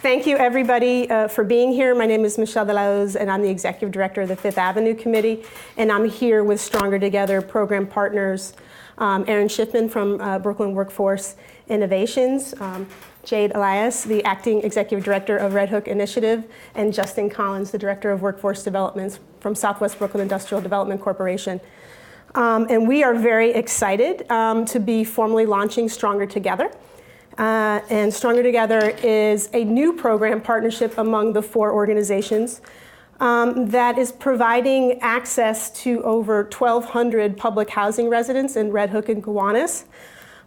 Thank you, everybody, for being here. My name is Michelle Delauz, and I'm the Executive Director of the Fifth Avenue Committee. And I'm here with Stronger Together program partners, Aaron Schiffman from Brooklyn Workforce Innovations, Jade Elias, the Acting Executive Director of Red Hook Initiative, and Justin Collins, the Director of Workforce Development from Southwest Brooklyn Industrial Development Corporation. And we are very excited to be formally launching Stronger Together. And Stronger Together is a new program partnership among the four organizations that is providing access to over 1,200 public housing residents in Red Hook and Gowanus.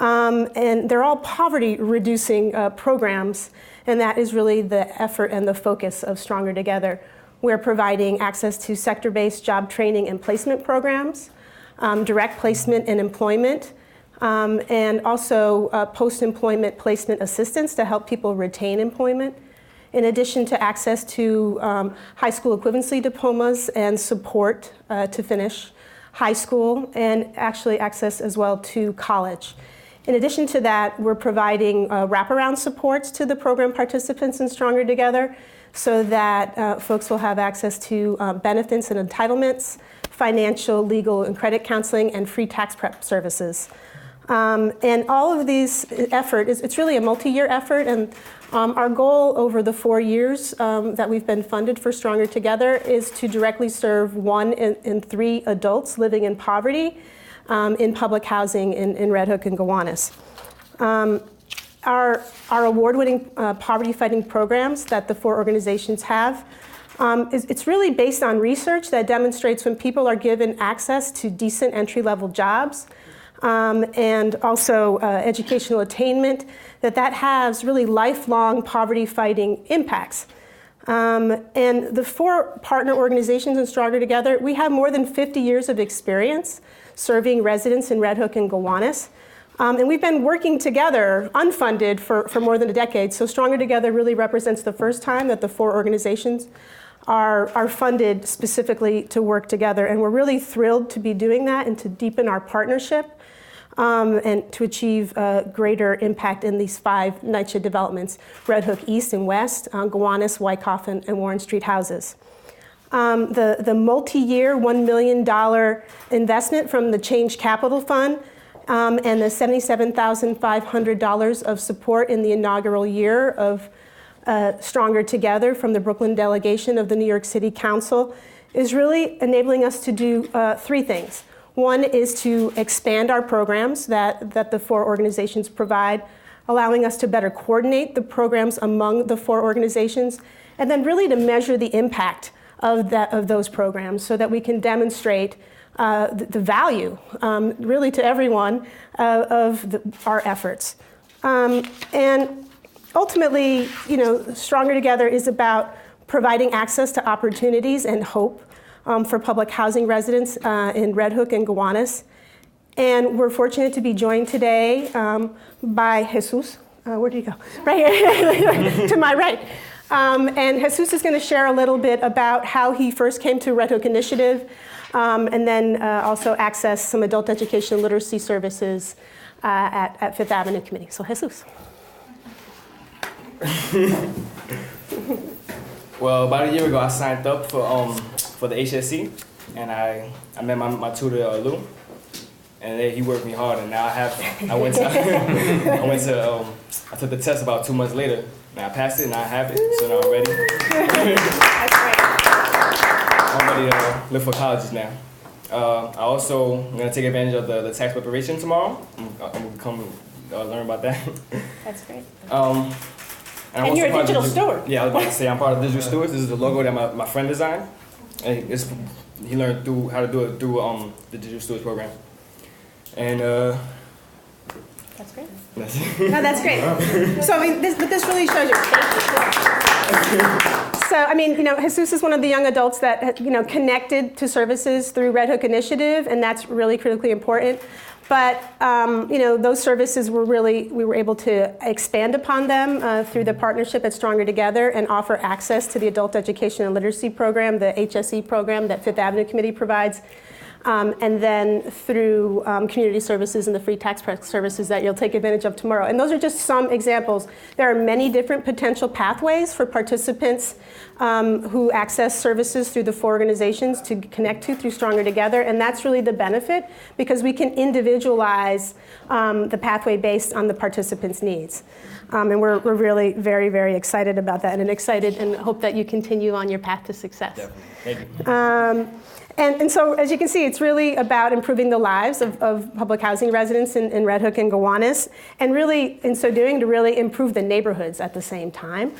And they're all poverty-reducing programs, and that is really the effort and the focus of Stronger Together. We're providing access to sector-based job training and placement programs, direct placement and employment, and also post-employment placement assistance to help people retain employment, in addition to access to high school equivalency diplomas and support to finish high school, and actually access as well to college. In addition to that, we're providing wraparound supports to the program participants in Stronger Together so that folks will have access to benefits and entitlements, financial, legal, and credit counseling, and free tax prep services. And all of these it's really a multi-year effort, and our goal over the 4 years that we've been funded for Stronger Together is to directly serve 1 in 3 adults living in poverty in public housing in Red Hook and Gowanus. Our award-winning poverty-fighting programs that the 4 organizations have, it's really based on research that demonstrates when people are given access to decent entry-level jobs, and also educational attainment, that has really lifelong poverty-fighting impacts. And the 4 partner organizations in Stronger Together, we have more than 50 years of experience serving residents in Red Hook and Gowanus. And we've been working together, unfunded, for more than a decade. So Stronger Together really represents the first time that the 4 organizations are funded specifically to work together. And we're really thrilled to be doing that and to deepen our partnership and to achieve greater impact in these 5 NYCHA developments, Red Hook East and West, Gowanus, Wyckoff, and Warren Street houses. The multi-year $1 million investment from the Change Capital Fund and the $77,500 of support in the inaugural year of Stronger Together from the Brooklyn delegation of the New York City Council is really enabling us to do 3 things. One is to expand our programs that the 4 organizations provide, allowing us to better coordinate the programs among the 4 organizations, and then really to measure the impact of those programs so that we can demonstrate the value, really to everyone, of our efforts. And ultimately, Stronger Together is about providing access to opportunities and hope for public housing residents in Red Hook and Gowanus. And we're fortunate to be joined today by Jesus. Where did he go? Right here, to my right. And Jesus is going to share a little bit about how he first came to Red Hook Initiative, and then also access some adult education literacy services at Fifth Avenue Committee. So Jesus. Well, about a year ago, I signed up for the HSC, and I met my tutor Lou, and he worked me hard. And now I took the test about 2 months later, and I passed it, and I have it. So now I'm ready. That's great. I'm ready to look for colleges now. I also am going to take advantage of the tax preparation tomorrow. I'm going to come learn about that. That's great. And you're a digital steward. Yeah, I was about to say I'm part of Digital Stewards. This is the logo that my friend designed. And he learned how to do it through the Digital Stewards program. And that's great. No, that's great. So this really shows you. So Jesus is one of the young adults that connected to services through Red Hook Initiative, and that's really critically important. But those services we were able to expand upon them through the partnership at Stronger Together and offer access to the Adult Education and Literacy Program, the HSE program that Fifth Avenue Committee provides. and then through community services and the free tax prep services that you'll take advantage of tomorrow. And those are just some examples. There are many different potential pathways for participants who access services through the 4 organizations to connect to through Stronger Together, and that's really the benefit, because we can individualize the pathway based on the participants' needs. And we're really very, very excited about that, and excited and hope that you continue on your path to success. Definitely. Thank you. And so, as you can see, it's really about improving the lives of public housing residents in Red Hook and Gowanus, and really, in so doing, to really improve the neighborhoods at the same time.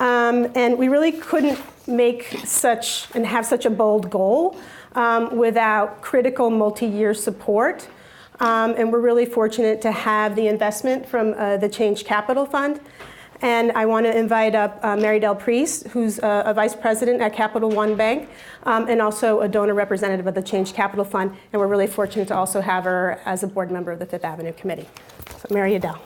And we really couldn't make such and have such a bold goal without critical multi-year support. And we're really fortunate to have the investment from the Change Capital Fund. And I want to invite up Mary Del Priest, who's a vice president at Capital One Bank, and also a donor representative of the Change Capital Fund. And we're really fortunate to also have her as a board member of the Fifth Avenue Committee. So Mary Adele.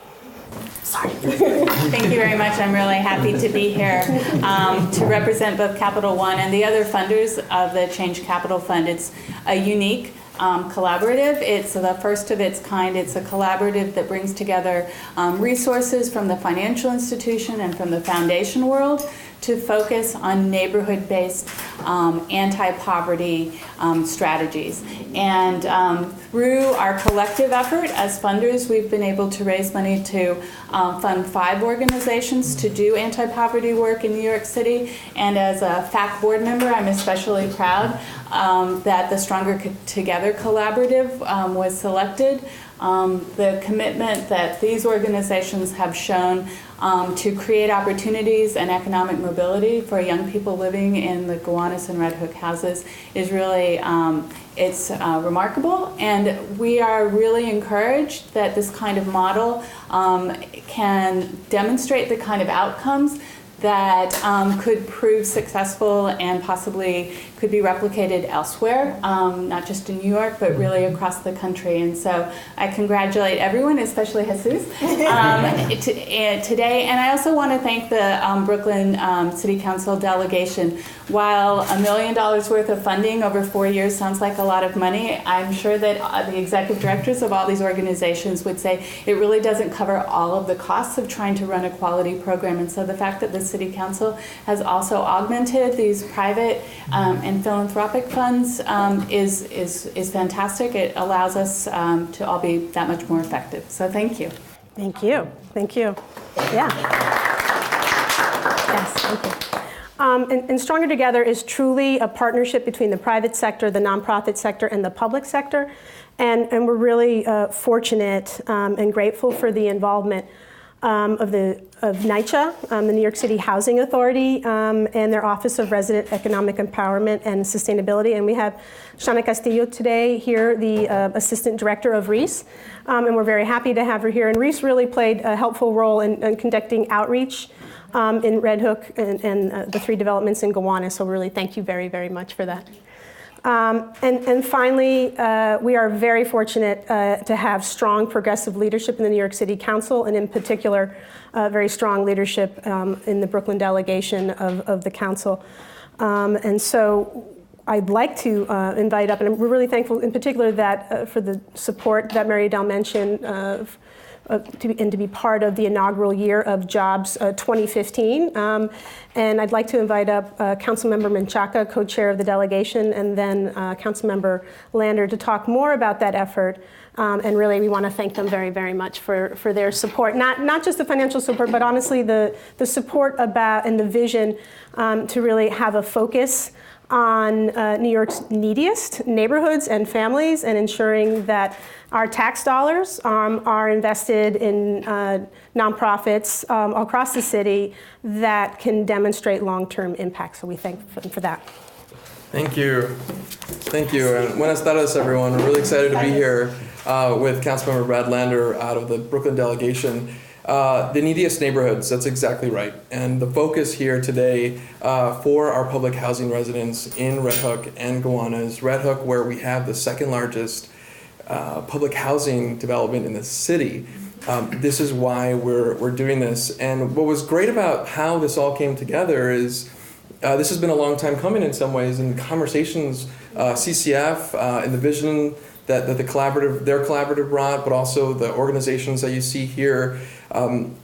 Sorry. Thank you very much. I'm really happy to be here to represent both Capital One and the other funders of the Change Capital Fund. It's a unique collaborative. It's the first of its kind. It's a collaborative that brings together resources from the financial institution and from the foundation world to focus on neighborhood-based anti-poverty strategies. And through our collective effort as funders, we've been able to raise money to fund 5 organizations to do anti-poverty work in New York City. And as a FAC board member, I'm especially proud that the Stronger Together Collaborative was selected. The commitment that these organizations have shown to create opportunities and economic mobility for young people living in the Gowanus and Red Hook houses is really it's remarkable, and we are really encouraged that this kind of model can demonstrate the kind of outcomes that could prove successful and possibly could be replicated elsewhere, not just in New York, but really across the country. And so I congratulate everyone, especially Jesus, today. And I also want to thank the Brooklyn City Council delegation. While $1 million worth of funding over 4 years sounds like a lot of money, I'm sure that the executive directors of all these organizations would say it really doesn't cover all of the costs of trying to run a quality program. And so the fact that the City Council has also augmented these private and philanthropic funds is fantastic. It allows us to all be that much more effective. So thank you. Thank you. Thank you. Yeah. Yes, thank you. And Stronger Together is truly a partnership between the private sector, the nonprofit sector, and the public sector. And we're really fortunate and grateful for the involvement of NYCHA, the New York City Housing Authority, and their Office of Resident Economic Empowerment and Sustainability. And we have Shana Castillo today here, the Assistant Director of REASE. And we're very happy to have her here. And REASE really played a helpful role in conducting outreach in Red Hook and the 3 developments in Gowanus. So really thank you very, very much for that. And finally, we are very fortunate to have strong progressive leadership in the New York City Council, and in particular, very strong leadership in the Brooklyn delegation of the council. And so I'd like to invite up, and we're really thankful in particular that for the support that Mary Adele mentioned to be part of the inaugural year of Jobs 2015. And I'd like to invite up Councilmember Menchaca, co-chair of the delegation, and then Councilmember Lander to talk more about that effort. And really, we want to thank them very, very much for their support. Not just the financial support, but honestly, the support about and the vision to really have a focus on New York's neediest neighborhoods and families, and ensuring that our tax dollars are invested in nonprofits across the city that can demonstrate long-term impact. So we thank them for that. Thank you. Thank you. And buenas tardes, everyone. We're really excited to be here with Councilmember Brad Lander out of the Brooklyn delegation. The neediest neighborhoods, that's exactly right. And the focus here today for our public housing residents in Red Hook and Gowanus, Red Hook, where we have the 2nd largest public housing development in the city. This is why we're doing this. And what was great about how this all came together is this has been a long time coming in some ways, and conversations, CCF, and the vision that their collaborative brought, but also the organizations that you see here.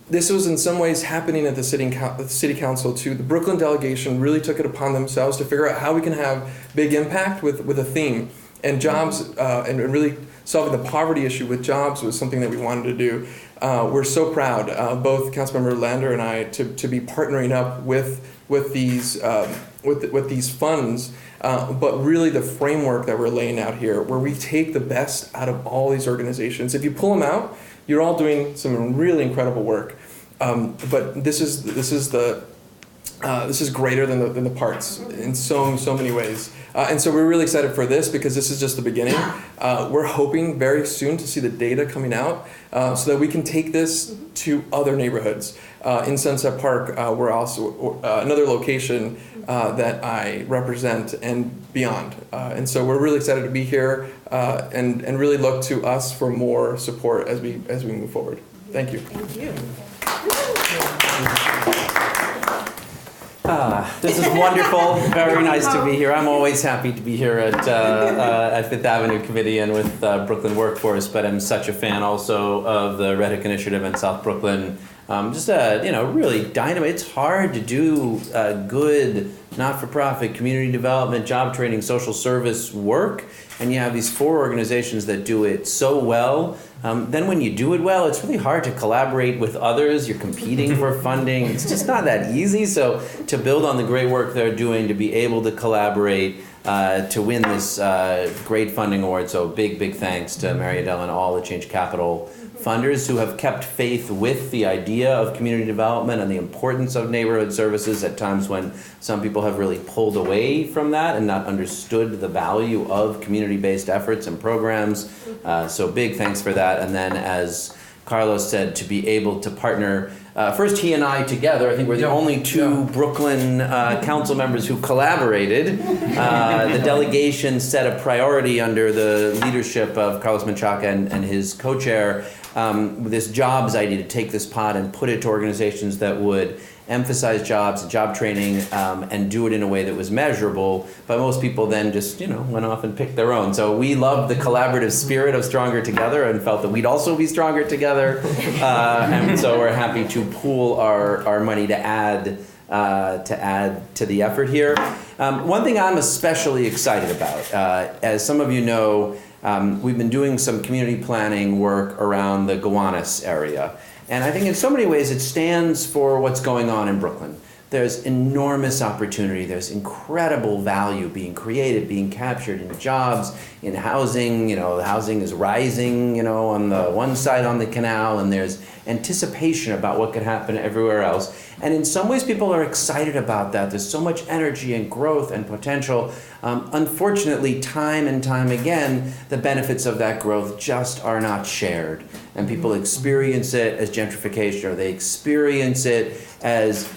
This was in some ways happening at the city council too. The Brooklyn delegation really took it upon themselves to figure out how we can have big impact with a theme. And jobs, and really solving the poverty issue with jobs was something that we wanted to do. We're so proud, both Councilmember Lander and I, to be partnering up with these funds. But really the framework that we're laying out here, where we take the best out of all these organizations. If you pull them out, you're all doing some really incredible work. But this is greater than the parts in so many ways. And so we're really excited for this because this is just the beginning. We're hoping very soon to see the data coming out so that we can take this to other neighborhoods. In Sunset Park, we're also another location that I represent and beyond. And so we're really excited to be here and really look to us for more support as we move forward. Thank you. Thank you. This is wonderful. Very nice to be here. I'm always happy to be here at Fifth Avenue Committee and with Brooklyn Workforce, but I'm such a fan also of the Red Hook Initiative in South Brooklyn. Really dynamite. It's hard to do good not-for-profit community development, job training, social service work, and you have these 4 organizations that do it so well. Then when you do it well, it's really hard to collaborate with others. You're competing for funding. It's just not that easy. So to build on the great work they're doing, to be able to collaborate, to win this great funding award. So big thanks to Mary Adele and all the Change Capital funders who have kept faith with the idea of community development and the importance of neighborhood services at times when some people have really pulled away from that and not understood the value of community-based efforts and programs. So big thanks for that. And then, as Carlos said, to be able to partner, first he and I together, I think we're the only 2 Brooklyn council members who collaborated. The delegation set a priority under the leadership of Carlos Menchaca and his co-chair, this jobs idea to take this pot and put it to organizations that would emphasize jobs, job training, and do it in a way that was measurable. But most people then just, went off and picked their own. So we loved the collaborative spirit of Stronger Together and felt that we'd also be stronger together. And so we're happy to pool our money to add to the effort here. One thing I'm especially excited about, as some of you know, we've been doing some community planning work around the Gowanus area. And I think in so many ways it stands for what's going on in Brooklyn. There's enormous opportunity. There's incredible value being created, being captured in jobs, in housing. The housing is rising, on the one side on the canal, and there's anticipation about what could happen everywhere else. And in some ways, people are excited about that. There's so much energy and growth and potential. Unfortunately, time and time again, the benefits of that growth just are not shared. And people experience it as gentrification, or they experience it as,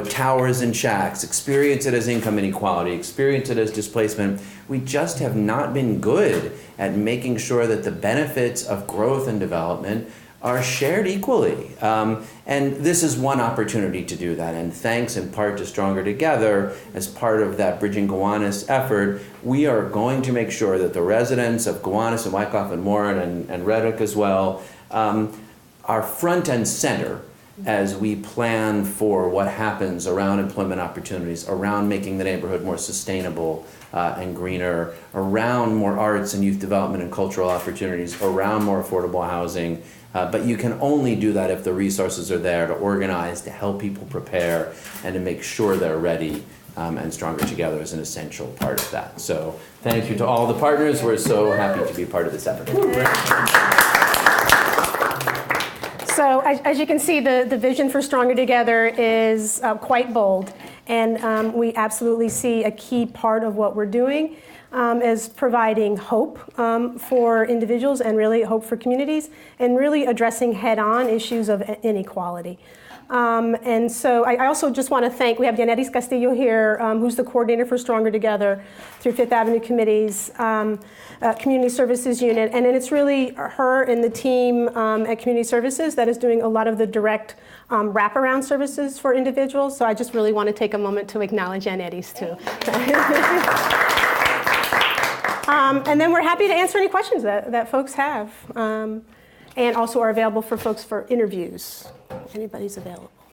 towers and shacks, experience it as income inequality, experience it as displacement. We just have not been good at making sure that the benefits of growth and development are shared equally. And this is one opportunity to do that. And thanks in part to Stronger Together, as part of that Bridging Gowanus effort, we are going to make sure that the residents of Gowanus and Wyckoff and Warren and Red Hook as well are front and center as we plan for what happens around employment opportunities, around making the neighborhood more sustainable and greener, around more arts and youth development and cultural opportunities, around more affordable housing. But you can only do that if the resources are there to organize, to help people prepare, and to make sure they're ready. And Stronger Together is an essential part of that. So thank you to all the partners. We're so happy to be part of this effort. So as you can see, the vision for Stronger Together is quite bold. And we absolutely see a key part of what we're doing as providing hope for individuals and really hope for communities, and really addressing head-on issues of inequality. And so I also just want to thank, we have Yanetis Castillo here, who's the coordinator for Stronger Together through Fifth Avenue Committee's Community Services Unit. And then it's really her and the team at Community Services that is doing a lot of the direct wraparound services for individuals. So I just really want to take a moment to acknowledge Yanetis too. And then we're happy to answer any questions that folks have. And also are available for folks for interviews. Anybody's available.